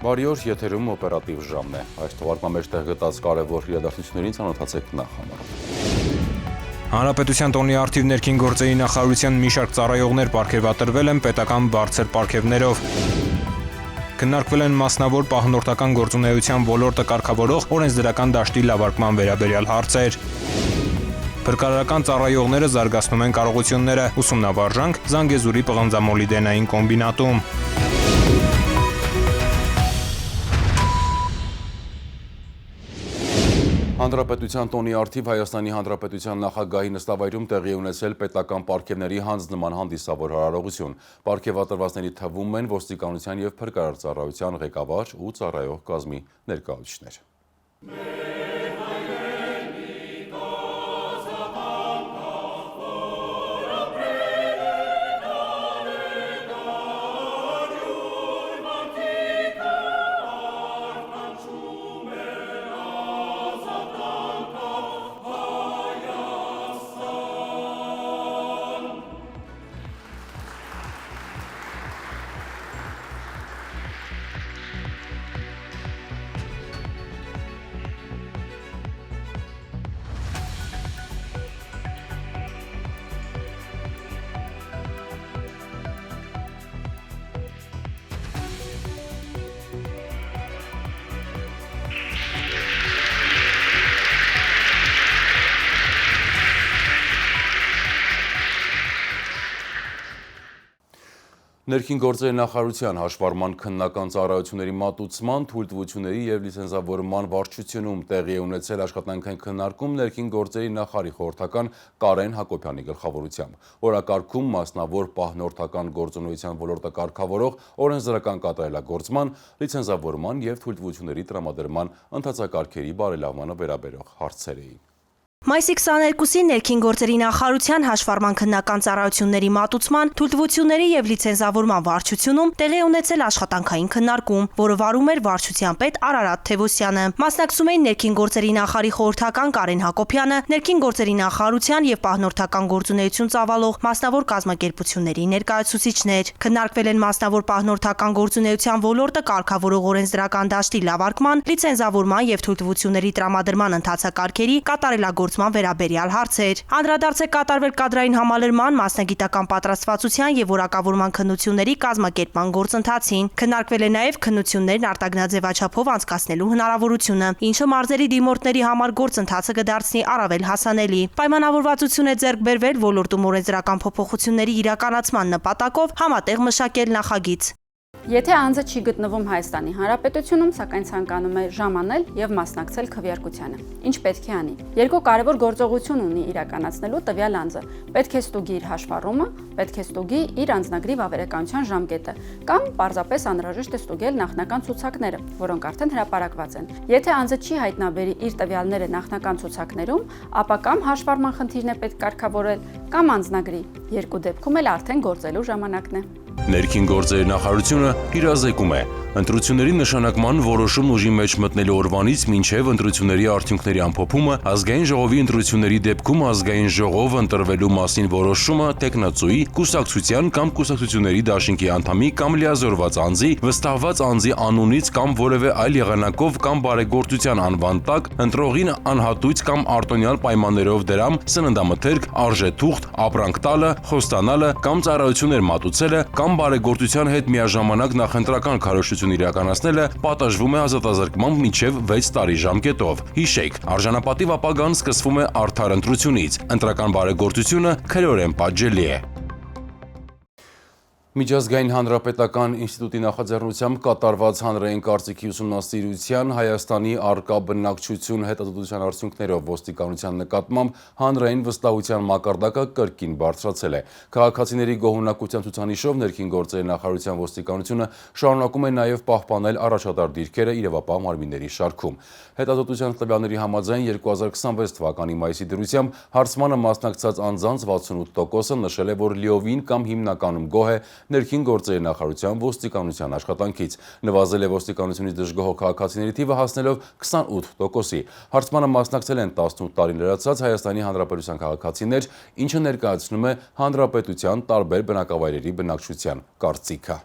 Բարի օր, եթերում օպերատիվ ժամն է։ Այս թողարկման մեջ տեղ գտած կարևոր իրադարձություններին ծանոթացեք նախ համարով։ Հանրապետության տոնի առթիվ ներքին գործերի նախարարության մի շարք ծառայողներ պարգևատրվել են պետական բարձր պարգևներով։ Քննարկվել են մասնավոր պահնորդական գործունեության ոլորտը կարգավորող օրենսդրական դաշտի լավարկման վերաբերյալ հարցեր։ Փրկարարական ծառայողները զարգացնում են կարողությունները, ուսումնավարժանք Զանգեզուրի պղնձամոլիբդենային կոմբինատում։ Հանրապետության տոնի առթիվ Հայաստանի Հանրապետության նախագահի նստավայրում տեղի ունեցել պետական պարգևների հանձնման հանդիսավոր արարողություն։ Պարգևատրվածների թվում են ոստիկանության և փրկարար ծառայության ղեկավար ու ծառայող կազմի ներկայացուցիչներ։ Ներքին գործերի նախարարության հաշվառման քննական ծառայությունների մատուցման, թույլտվությունների և լիցենզավորման վարչությունում տեղի է ունեցել աշխատանքային քննարկում ներքին գործերի նախարարի խորհրդական Կարեն Հակոբյանի գլխավորությամբ։ Օրակարգում մասնավոր պահնորդական գործունեության ոլորտը կարգավորող օրենսդրական կատարելագործման, լիցենզավորման և թույլտվությունների տրամադրման ընթացակարգերի բարելավմանը վերաբերող հարցեր էին։ Մայիսի 22-ին ներքին գործերի նախարարության հաշվառման քննական ծառայությունների մատուցման, թույլտվությունների և լիցենզավորման վարչությունում տեղի է ունեցել աշխատանքային քննարկում, որը վարում էր վարչության պետ Արարատ Թևոսյանը։ Մասնակցում էին ներքին գործերի նախարարի խորհրդական Կարեն Հակոբյանը, ներքին գործերի նախարարության և պահնորդական գործունեություն ծավալող մասնավոր կազմակերպությունների ներկայացուցիչներ։ Քննարկվել են մասնավոր պահնորդական գործունեության ոլորտը կարգավորող օրենսդրական դաշտի լավարկման, լիցենզավորման և թույլտվությունների տրամադրման ընթացակարգերի կատարելագործման վերաբերյալ հարցեր։ Անդրադարձ է կատարվել կադրային համալրման, մասնագիտական պատրաստվածության և որակավորման քննությունների կազմակերպման գործընթացին։ Քննարկվել է նաև քննություններն արտագնաձևաչափով անցկացնելու հնարավորությունը, ինչը մարզերի դիմորդների համար գործընթացը կդարձնի առավել հասանելի։ Պայմանավորվածություն է ձեռք բերվել ոլորտում օրենսդրական փոփոխությունների իրականացման նպատակով համատեղ մշակել նախագիծ։ Եթե անձը չի գտնվում Հայաստանի Հանրապետությունում, սակայն ցանկանում է ժամանել եւ մասնակցել քվեարկությանը, ինչ պետք է անի։ Երկու կարևոր գործողություն ունի իրականացնելու տվյալ անձը։ Պետք է ստուգի իր հաշվառումը, պետք է ստուգի իր անձնագրի վավերականության ժամկետը, կամ պարզապես անհրաժեշտ է ստուգել նախնական ցուցակները, որոնք արդեն հրապարակված են։ Եթե անձը չի հայտնաբերի իր տվյալները նախնական ցուցակներում, ապա կամ հաշվառման խնդիրն է պետք կարգավորել, կամ անձնագրի։ Երկու դեպքում էլ արդեն գործելու ժամանակն է։ Ներքին գործերի նախարարությունը իրազեկում է ընտրությունների նշանակման որոշումն ուժի մեջ մտնելու օրվանից մինչև ընտրությունների արդյունքների ամփոփումը, ազգային ժողովի ընտրությունների դեպքում ազգային ժողով ընտրվելու մասին որոշումը տեխնացուի, կուսակցության կամ կուսակցությունների դաշինքի անդամի կամ լիազորված անձի, վստահված անձի անունից կամ որևէ այլ եղանակով կամ բարեգործության անվան տակ ընտրողին անհատույց կամ արտոնյալ պայմաններով դրամ, սննդամթերք, արժեթուղթ, ապրանք տալը, խոստանալը կամ ծառայություններ մատուցելը կամ բարեգործության հետ միաժամանակ նախընտրական քարոզչություն իրականացնելը պատժվում է ազատազրկմամբ մինչև 6 տարի ժամկետով։ Հիշեք, արժանապատիվ ապագան սկսվում է արդար ընտրությունից, ընտրական բարեգործությունը քրեորեն պատժելի է։ Միջազգային հանրապետական ինստիտուտի նախաձեռնությամբ կատարված հանրային կարծիքի ուսումնասիրության Հայաստանի առկա բնակչություն հետազոտության արդյունքներով ոստիկանության նկատմամբ հանրային վստահության մակարդակը կրկին բարձրացել է։ Քաղաքացիների գոհունակության ցուցանիշով ներքին գործերի նախարարության ոստիկանությունը շարունակում է նաև պահպանել առաջատար դիրքերը իրավապահ մարմինների շարքում։ Հետազոտության տվյալների համաձայն 2026 թվականի մայիսի դրությամբ հարցմանը մասնակցած անձանց 68%-ը նշել է, որ լիովին կամ հիմնականում գոհ է ներքին գործերի նախարարության ոստիկանության աշխատանքից։ Նվազել է ոստիկանությունից դժգոհ քաղաքացիների թիվը հասնելով 28%-ի։ Հարցմանը մասնակցել են 18 տարին լրացած Հայաստանի Հանրապետության քաղաքացիներ, ինչը ներկայացնում է հանրապետության տարբեր բնակավայրերի բնակչության կարծիքը։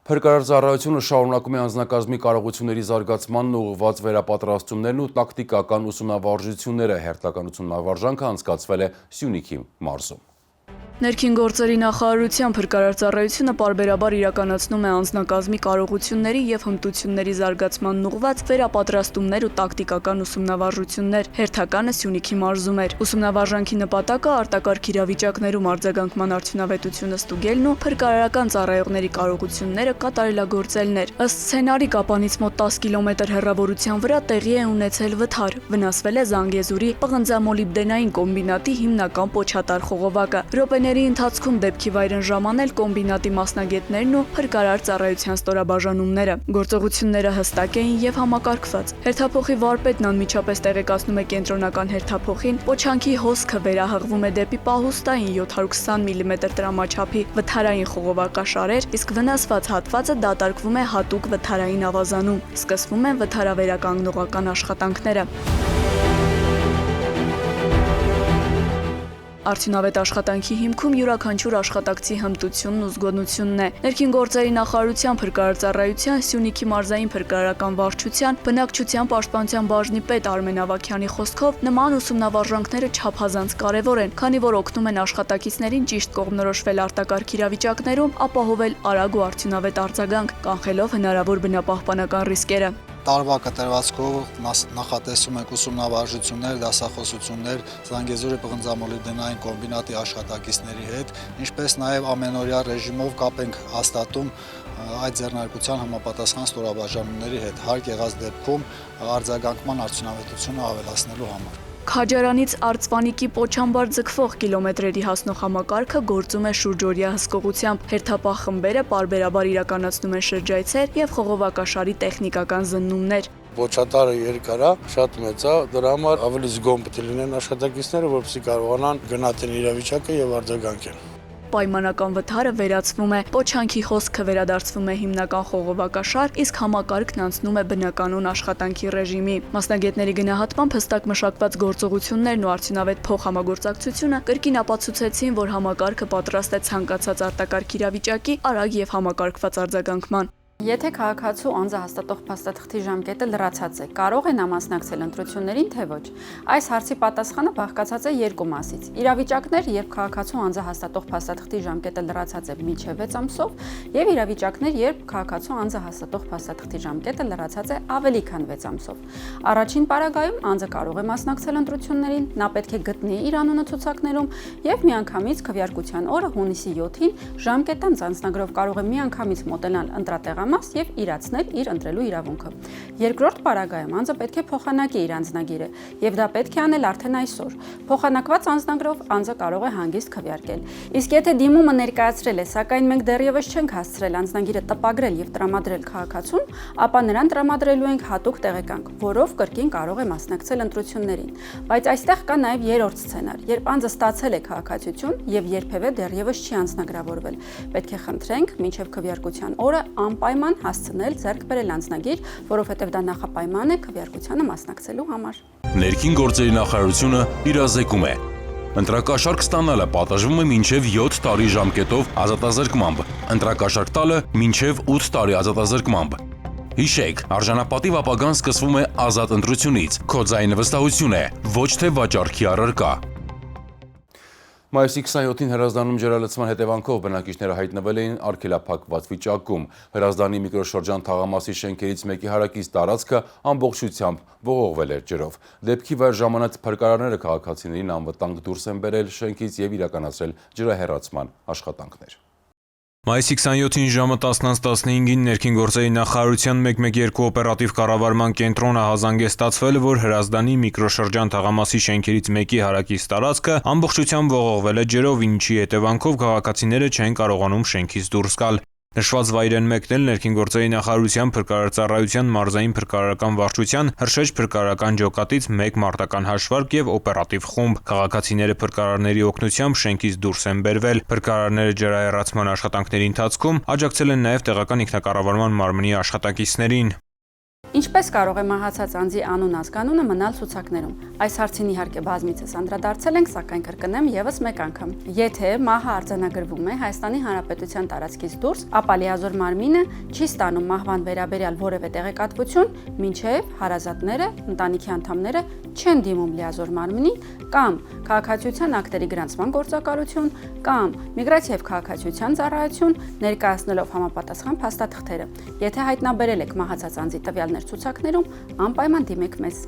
Փրկարար ծառայությունը շարունակում է անձնակազմի կարողությունների զարգացմանն ուղղված վերապատրաստումներն ու տակտիկական ուսումնավարժությունները։ Հերթական ուսումնավարժանքը անցկացվել է Սյունիքի մարզում։ Ներքին գործերի նախարարության փրկարար ծառայությունը պարբերաբար իրականացնում է անձնակազմի կարողությունների եւ հմտությունների զարգացմանն ուղղված վերապատրաստումներ ու տակտիկական ուսումնավարժություններ։ Հերթականը Սյունիքի մարզում էր։ Ուսումնավարժանքի նպատակը արտակարգ իրավիճակներում արձագանքման արդյունավետությունը ստուգելն ու փրկարարական ծառայողների կարողությունները կատարելագործելն էր։ Ըստ սցենարի կապանից մոտ 10 կիլոմետր հեռավորության վրա տեղի է ունեցել վթար։ Վնասվել է Զանգեզուրի պղնձամոլիբդենային կոմբինատի հիմնական պոչատար խողովակը։ Րոպեների ընթացքում դեպքի վայր են ժամանել կոմբինատի մասնագետներն ու փրկարար ծառայության ստորաբաժանումները։ Գործողությունները հստակ էին եւ համակարգված։ Հերթափոխի վարպետն անմիջապես տեղեկացնում է կենտրոնական հերթափոխին, պոչանքի հոսքը վերահղվում է դեպի պահուստային 720 մմ տրամաչափի վթարային խողովակաշարեր, իսկ վնասված հատվածը դատարկվում է հատուկ վթարային ավազանում։ Սկսվում են վթարավերականգնողական աշխատանքները։ Արդյունավետ աշխատանքի հիմքում յուրաքանչյուր աշխատակցի հմտությունն ու զգոնությունն է։ Ներքին գործերի նախարարության փրկարար ծառայության Սյունիքի մարզային փրկարարական վարչության բնակչության պաշտպանության բաժնի պետ Արմեն Ավագյանի խոսքով նման ուսումնավարժանքները չափազանց կարևոր են, քանի որ օգնում են աշխատակիցներին ճիշտ կողմնորոշվել արտակարգ իրավիճակներում, ապահովել արագ ու արդյունավետ արձագանք, կանխելով հնարավոր բնապահպանական ռիսկերը։ Տարվա կտրվածքով նախատեսում ենք ուսումնավարժություններ, դասախոսություններ Զանգեզուրի պղնձամոլիբդենային կոմբինատի աշխատակիցների հետ, ինչպես նաև ամենօրյա ռեժիմով կապ ենք հաստատում այդ ձեռնարկության համապատասխան ստորաբաժանումների հետ, հարկ եղած դեպքում արձագանքման արդյունավետությունը ավելացնելու համար։ Քաջարանից Արծվանիկի Պոչամբար ձգվող կիլոմետրերի հասնող համակարգը գործում է շուրջօրյա հսկողությամբ։ Հերթապահ խմբերը պարբերաբար իրականացնում են շրջայցեր եւ խողովակաշարի տեխնիկական զննումներ։ Պոչատարը երկար է, շատ մեծ է, դրա համար ավելի զգոն պետք է լինեն աշխատակիցները, որպեսզի կարողանան գնահատեն իրավիճակը եւ արձագանքեն։ Պայմանական վթարը վերացվում է, պոչանքի հոսքը վերադարձվում է հիմնական խողովակաշար, իսկ համակարգն անցնում է բնականոն աշխատանքի ռեժիմի։ Մասնագետների գնահատմամբ հստակ մշակված գործողություններն ու արդյունավետ փոխհամագործակցությունը կրկին ապացուցեցին, որ համակարգը պատրաստ է ցանկացած արտակարգ իրավիճակի արագ եւ համակարգված արձագանքման։ Եթե քաղաքացու անձը հաստատող փաստաթղթի ժամկետը լրացած է, կարող է նա մասնակցել ընտրություններին, թե ոչ։ Այս հարցի պատասխանը բաղկացած է երկու մասից։ Իրավիճակներ, երբ քաղաքացու անձը հաստատող փաստաթղթի ժամկետը լրացած է մինչև 6 ամսով, եւ իրավիճակներ, երբ քաղաքացու անձը հաստատող փաստաթղթի ժամկետը լրացած է ավելի քան 6 ամսով։ Առաջին պարագայում անձը կարող է մասնակցել ընտրություններին, նա պետք է գտնի իր անունը ցուցակներում եւ միանգամից քվեարկության օրը հունիսի 7-ին ժամկետանց անձնագրով կարող է միանգամից մոտենալ ընտրատեղամաս եւ իրացնել իր ընտրելու իրավունքը։ Երկրորդ պարագայում անձը պետք է փոխանակի իր անձնագիրը եւ դա պետք է անել արդեն այսօր։ Փոխանակված անձնագրով անձը կարող է հանգիստ քվեարկել։ Իսկ եթե դիմումը ներկայացրել է, սակայն մենք դեռևս չենք հասցրել անձնագիրը տպագրել եւ տրամադրել քաղաքացուն, ապա նրան տրամադրելու ենք հատուկ տեղեկանք, որով կրկին կարող է մասնակցել ընտրություններին։ Բայց այստեղ կա նաեւ երրորդ սցենար, երբ անձը ստացել է քաղաքացիություն եւ երբևէ դեռևս չի անձնագրավորվել։ Պետք է խնդրենք մինչեւ քվեարկության օրը անպայման հասցնել ձեռք բերել անձնագիր, որովհետև դա նախապայման է քվեարկությանը մասնակցելու համար։ Ներքին գործերի նախարարությունը իրազեկում է։ Ընտրակաշարք ստանալը պատժվում է մինչև 7 տարի ժամկետով ազատազրկմամբ, ընտրակաշարք տալը մինչև 8 տարի ազատազրկմամբ։ Հիշեք, արժանապատիվ ապագան սկսվում է ազատ ընտրությունից, քո ձայնը վստահություն է, ոչ թե վաճառքի առարկա։ Մայիսի 27-ին Հրազդանում ջրալցման հետևանքով բնակիչները հայտնվել էին արգելափակված վիճակում։ Հրազդանի միկրոշրջան թաղամասի շենքերից մեկի հարակից տարածքը ամբողջությամբ ողողվել էր ջրով։ Դեպքի վայր ժամանած փրկարարները քաղաքացիներին անվտանգ դուրս են բերել շենքից եւ իրականացրել ջրահեռացման աշխատանքներ։ Մայիսի 27-ին ժամը 10:15-ին ներքին գործերի նախարարության 112 օպերատիվ կառավարման կենտրոնը հազանգեստացվել, որ Հրազդանի միկրոշրջան թաղամասի շենքերից մեկի հարակից տարածքը ամբողջությամբ ողողվել է ջրով, ինչի հետևանքով քաղաքացիները չեն կարողանում շենքից դուրս գալ։ Նշված վայր են մեկնել ներքին գործերի նախարարության փրկարար ծառայության մարզային փրկարարական վարչության Հրշեջ փրկարարական ջոկատից 1 մարտական հաշվարկ եւ օպերատիվ խումբ։ Քաղաքացիները փրկարարների օգնությամբ շենքից դուրս են բերվել։ Փրկարարները ջրահեռացման աշխատանքների ընթացքում աջակցել են նաեւ տեղական ինքնակառավարման մարմնի աշխատակիցներին։ Ինչպես կարող է մահացած անձի անուն-ազգանունը մնալ ցուցակներում։ Այս հարցին իհարկե բազմիցս անդրադարձել ենք, սակայն կրկնեմ եւս մեկ անգամ։ Եթե մահը արձանագրվում է Հայաստանի Հանրապետության տարածքից դուրս, ապա լիազոր մարմինը չի ստանում մահվան վերաբերյալ որևէ տեղեկատվություն, մինչև հարազատները, ընտանիքի անդամները չեն դիմում լիազոր մարմնին կամ քաղաքացիության ակտերի գրանցման գործակալություն կամ միգրացիա եւ քաղաքացիության ծառայություն ներկայացնելով համապատասխան փաստաթղթերը։ Եթե հայտնաբերել եք մահացած անձի տվյալներ ցուցակներում, անպայման դիմեք մեզ։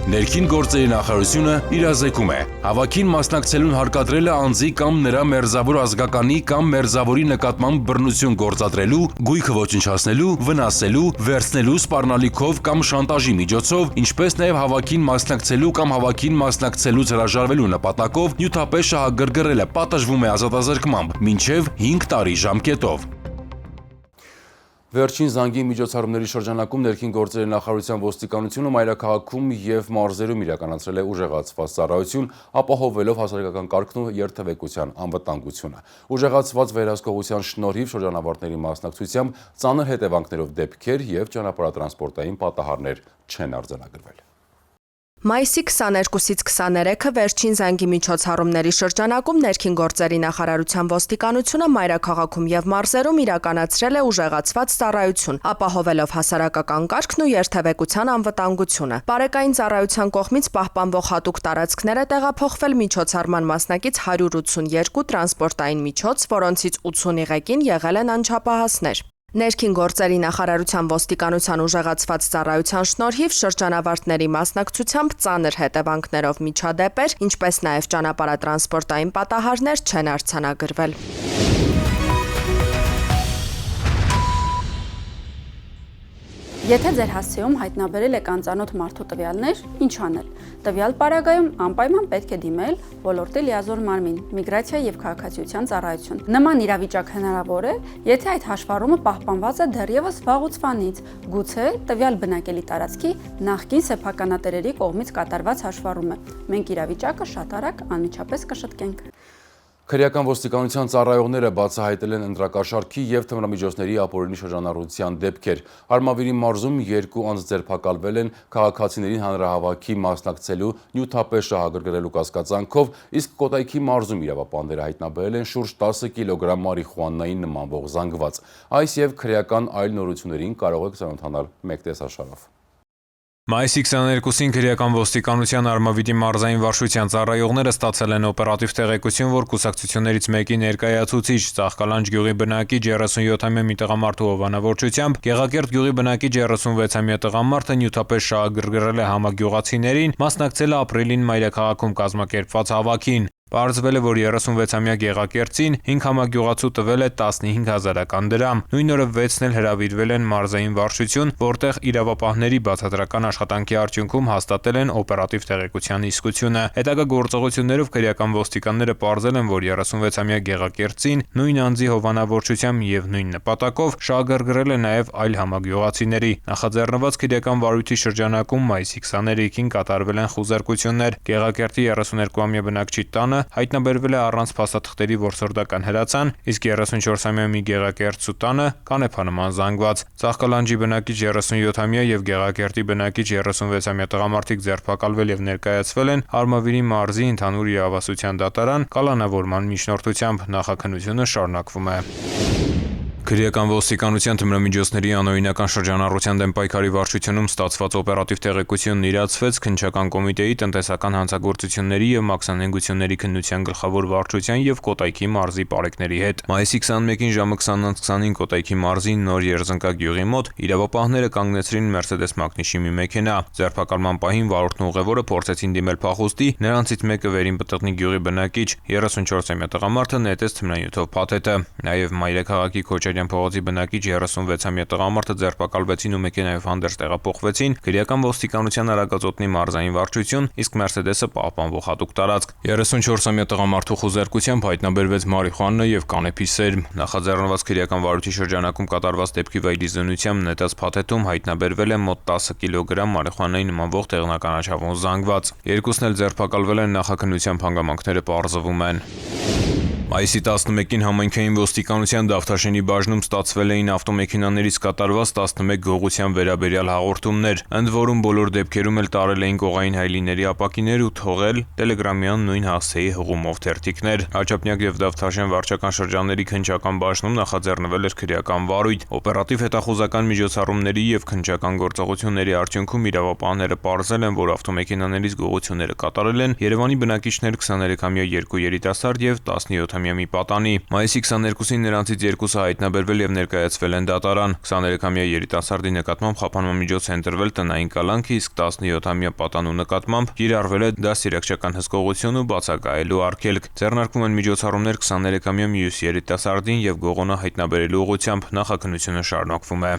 Ներքին գործերի նախարարությունը իրազեկում է հավաքին մասնակցելուն հարկադրելը անձի կամ նրա մերձավոր ազգականի կամ մերձավորի նկատմամբ բռնություն գործադրելու, գույքը ոչնչացնելու, վնասելու, վերցնելու սպառնալիքով կամ շանտաժի միջոցով, ինչպես նաև հավաքին մասնակցելու կամ հավաքին մասնակցելուց հրաժարվելու նպատակով նյութապես շահագրգռելը պատժվում է ազատազրկմամբ մինչև 5 տարի ժամկետով։ Վերջին զանգի միջոցառումների շրջանակում ներքին գործերի նախարարության ոստիկանությունը մայրաքաղաքում եւ մարզերում իրականացրել է ուժեղացված ծառայություն, ապահովելով հասարակական կարգն ու երթևեկության անվտանգությունը։ Ուժեղացված վերահսկողության շնորհիվ շրջանավարտների մասնակցությամբ ծանր հետևանքներով դեպքեր եւ ճանապարհատրանսպորտային պատահարներ չեն արձանագրվել։ Մայիսի 22-ից 23-ը վերջին զանգի միջոցառումների շրջանակում ներքին գործերի նախարարության ոստիկանությունը մայրաքաղաքում եւ մարզերում իրականացրել է ուժեղացված ծառայություն, ապահովելով հասարակական կարգն ու երթևեկության անվտանգությունը։ Բարեկային ծառայության կողմից պահպանվող հատուկ տարածքները տեղափոխվել միջոցառման մասնակից 182 տրանսպորտային միջոց, որոնցից 80-ի ղեկին եղել են անչափահասներ։ Ներքին գործերի նախարարության ոստիկանության ուժեղացված ծառայության շնորհիվ շրջանավարտների մասնակցությամբ ծանր հետևանքներով միջադեպեր, ինչպես նաև ճանապարհատրանսպորտային պատահարներ չեն արձանագրվել։ Եթե ձեր հասցեում հայտնաբերել եք անծանոթ մարդու տվյալներ, ինչ անել։ Տվյալ պարագայում անպայման պետք է դիմել ոլորտի լիազոր մարմին, միգրացիա եւ քաղաքացիության ծառայություն։ Նման իրավիճակ հնարավոր է, եթե այդ հաշվառումը պահպանված է դեռևս վաղուց, գուցե տվյալ բնակելի տարածքի նախկին սեփականատերերի կողմից կատարված հաշվառում է։ Մենք իրավիճակը շատ արագ անմիջապես կշտկենք։ Քրեական ոստիկանության ծառայողները բացահայտել են ընտրակաշառքի եւ թմրամիջոցների ապօրինի շրջանառության դեպքեր։ Արմավիրի մարզում 2 անձ ձերբակալվել են քաղաքացիներին հանրահավաքի մասնակցելու նյութապես շահագրգռելու կասկածանքով, իսկ Կոտայքի մարզում իրավապահները հայտնաբերել են շուրջ 10 կիլոգրամ մարիխուանային նմանվող զանգված։ Այս եւ քրեական այլ նորություններին կարող եք ծանոթանալ մեկ տեսաշարով։ Մայիսի 22-ին քրեական ոստիկանության Արմավիտի մարզային վարչության ծառայողները ստացել են օպերատիվ տեղեկություն, որ կուսակցություններից մեկի ներկայացուցիչ Ծաղկալանջ գյուղի բնակիչ 37-ամյա մի տղամարդու հովանավորչությամբ Գեղակերտ գյուղի բնակիչ 36-ամյա տղամարդը նյութապես շահագրգռել է համագյուղացիներին, մասնակցել է ապրիլին մայրաքաղաքում կազմակերպված հավաքին։ Պարզվել է, որ 36-ամյա Գեղակերտին 5 համագյուղացու տվել է 15,000 դրամ։ Նույն օրը 6-ն էլ հրավիրվել են մարզային վարչություն, որտեղ իրավապահների բացատրական աշխատանքի արդյունքում հաստատել են օպերատիվ տեղեկության իսկությունը։ Հետագա գործողություններով քրեական ոստիկանները պարզել են, որ 36-ամյա Գեղակերտին նույն անձի հովանավորչությամբ եւ նույն նպատակով շահագրգռել է նաեւ այլ համագյուղացիների։ Նախաձեռնված քրեական վարույթի շրջանակում մայիսի 23-ին կատարվել են խուզարկություններ։ Գեղակերտի 32-ամյա բնակչի տանը հայտնաբերվել է առանց փաստաթղթերի որսորդական հրացան, իսկ 34-ամյա մի Գեղակերտցու տանը կանեփանման զանգված։ Ծաղկալանջի բնակիչ 37-ամյա եւ Գեղակերտի բնակիչ 36-ամյա տղամարդիկ ձերբակալվել եւ ներկայացվել են Արմավիրի մարզի ընդհանուր իրավասության դատարան կալանավորման միջնորդությամբ։ Նախաքննությունը շարունակվում է։ Քրեական ոստիկանության թմրամիջոցների անօրինական շրջանառության դեմ պայքարի վարչությունում ստացված օպերատիվ տեղեկությունն իրացվեց քննչական կոմիտեի տնտեսական հանցագործությունների եւ մաքսանենգությունների քննության գլխավոր վարչության եւ Կոտայքի մարզի պարեկների հետ։ Մայիսի 21-ին ժամը 20:20-ին Կոտայքի մարզի Նոր Երզնկա գյուղի մոտ իրավապահները կանգնեցրին Mercedes Magnus-ի մի մեքենա։ Ձերբակալման պահին վարորդն ու ուղևորը փորձեցին դիմել փախուստի, նրանցից մեկը վերին պտղնի գյուղի բնակիչ 34-ամյա տղամարդը նետեց թմրանյութով փաթեթը։ Նաեւ Մայրաքաղաքի Քոչարյան փողոցի բնակիչ 36-ամյա տղամարդը ձերբակալվեցին ու մեքենայով հանդերձ տեղափոխվեցին քրեական ոստիկանության Արագածոտնի մարզային վարչություն, իսկ Mercedes-ը պահպանվող հատուկ տարածք։ 34-ամյա տղամարդու խուզարկությամբ հայտնաբերվեց մարիխուանա եւ կանեփի սերմ։ Նախաձեռնված քրեական վարույթի շրջանակում կատարված դեպքի վայրի զննությամբ նետած փաթեթում հայտնաբերվել է մոտ 10 կիլոգրամ մարիխուանայի նմանվող տեղնականաչավուն զանգված։ Երկուսն էլ ձերբակալվել են, նախաքննությամբ հանգամանքները պարզվում են։ Մայիսի 11-ին համայնքային ոստիկանության Դավթաշենի բաժնում ստացվել էին ավտոմեքենաներից կատարված 11 գողության վերաբերյալ հաղորդումներ, ընդ որում բոլոր դեպքերում էլ տարել էին կողային հայլիների ապակիներ ու թողել Տելեգրամյան նույն հասցեի հղումով թերթիկներ։ Աչափնյակ եւ Դավթաշեն վարչական շրջանների քննչական բաժնում նախաձեռնվել էր քրեական վարույթ։ Օպերատիվ հետախուզական միջոցառումների եւ քննչական գործողությունների արդյունքում իրավապահները պարզել են, որ ավտոմեքենաներից գողությունները կատարել են Երևանի բնակիչներ 23-ամյա 2 երիտասարդ եւ 17-ամյա մի պատանի։ Մայիսի 22-ին նրանցից երկուսը հայտնաբերվել եւ ներկայացվել են դատարան։ 23-ամյա երիտասարդի նկատմամբ խափանմամիջոց է ընտրվել տնային կալանք, իսկ 17-ամյա պատանու նկատմամբ կիրառվել է դաստիարակչական հսկողություն ու բացակայելու արգելք։ Ձեռնարկվում են միջոցառումներ 23-ամյա մյուս երիտասարդին եւ գողոնը հայտնաբերելու ուղղությամբ նախաքննությունը շարունակվում է։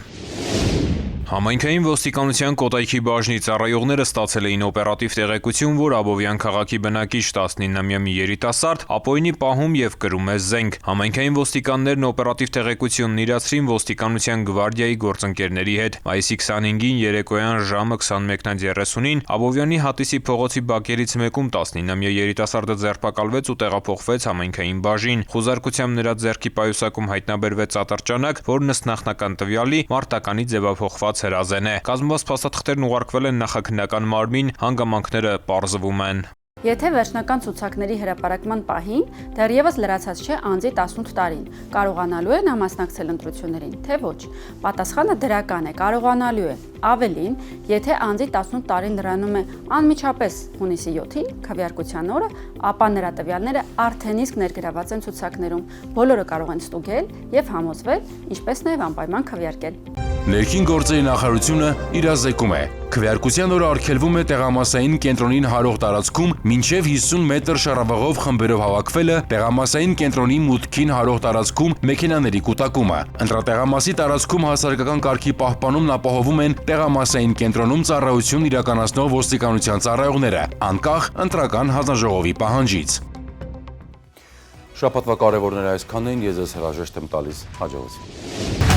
Համայնքային ոստիկանության Կոտայքի բաժնի ծառայողները ստացել էին օպերատիվ տեղեկություն, որ Աբովյան քաղաքի բնակիչ 19-ամյա մի երիտասարդ ապօրինի պահում եւ կրում է զենք։ Համայնքային ոստիկաններն օպերատիվ տեղեկությունն իրացրին ոստիկանության գվարդիայի գործընկերների հետ։ Մայիսի 25-ին երեկոյան ժամը 21:30-ին Աբովյանի Հատիսի փողոցի բակերից մեկում 19-ամյա երիտասարդը ձերբակալվեց ու տեղափոխվեց համայնքային բաժին։ Խոզարկությամբ նրա ձեռքի պայուսակում հայտնաբերվեց ատրճանակ, որն ըստ նախնական տվյալի մարտականի ձևափոխված հրազեն է։ Կազմված փաստաթղթերն ուղարկվել են նախաքննական մարմին, հանգամանքները պարզվում են։ Եթե վերջնական ցուցակների հրապարակման պահին դեռևս լրացած չէ անձի 18 տարին, կարողանալու է նա մասնակցել ընտրություններին, թե ոչ։ Պատասխանը դրական է, կարողանալու է։ Ավելին, եթե անձի 18 տարին լրանում է անմիջապես հունիսի 7-ին, քվեարկության օրը, ապա նրա տվյալները արդեն իսկ ներգրաված են ցուցակներում։ Բոլորը կարող են ստուգել եւ համոզվել, ինչպես նաեւ անպայման քվեարկել։ Ներքին գործերի նախարարությունը իրազեկում է։ Քվեարկության օրը արգելվում է տեղամասային կենտրոնին հարող տարածքում մինչև 50 մետր շառավղով խմբերով հավաքվելը, տեղամասային կենտրոնի մուտքին հարող տարածքում մեքենաների կուտակումը։ Ընտրատեղամասի տարածքում հասարակական կարգի պահպանումն ապահովում են տեղամասային կենտրոնում ծառայություն իրականացնող ոստիկանության ծառայողները, անկախ ընտրական հանձնաժողովի պահանջից։ Շաբաթվա կարևորները այսքանն էին, ես ձեզ հրաժեշտ եմ տալիս, հաջողություն։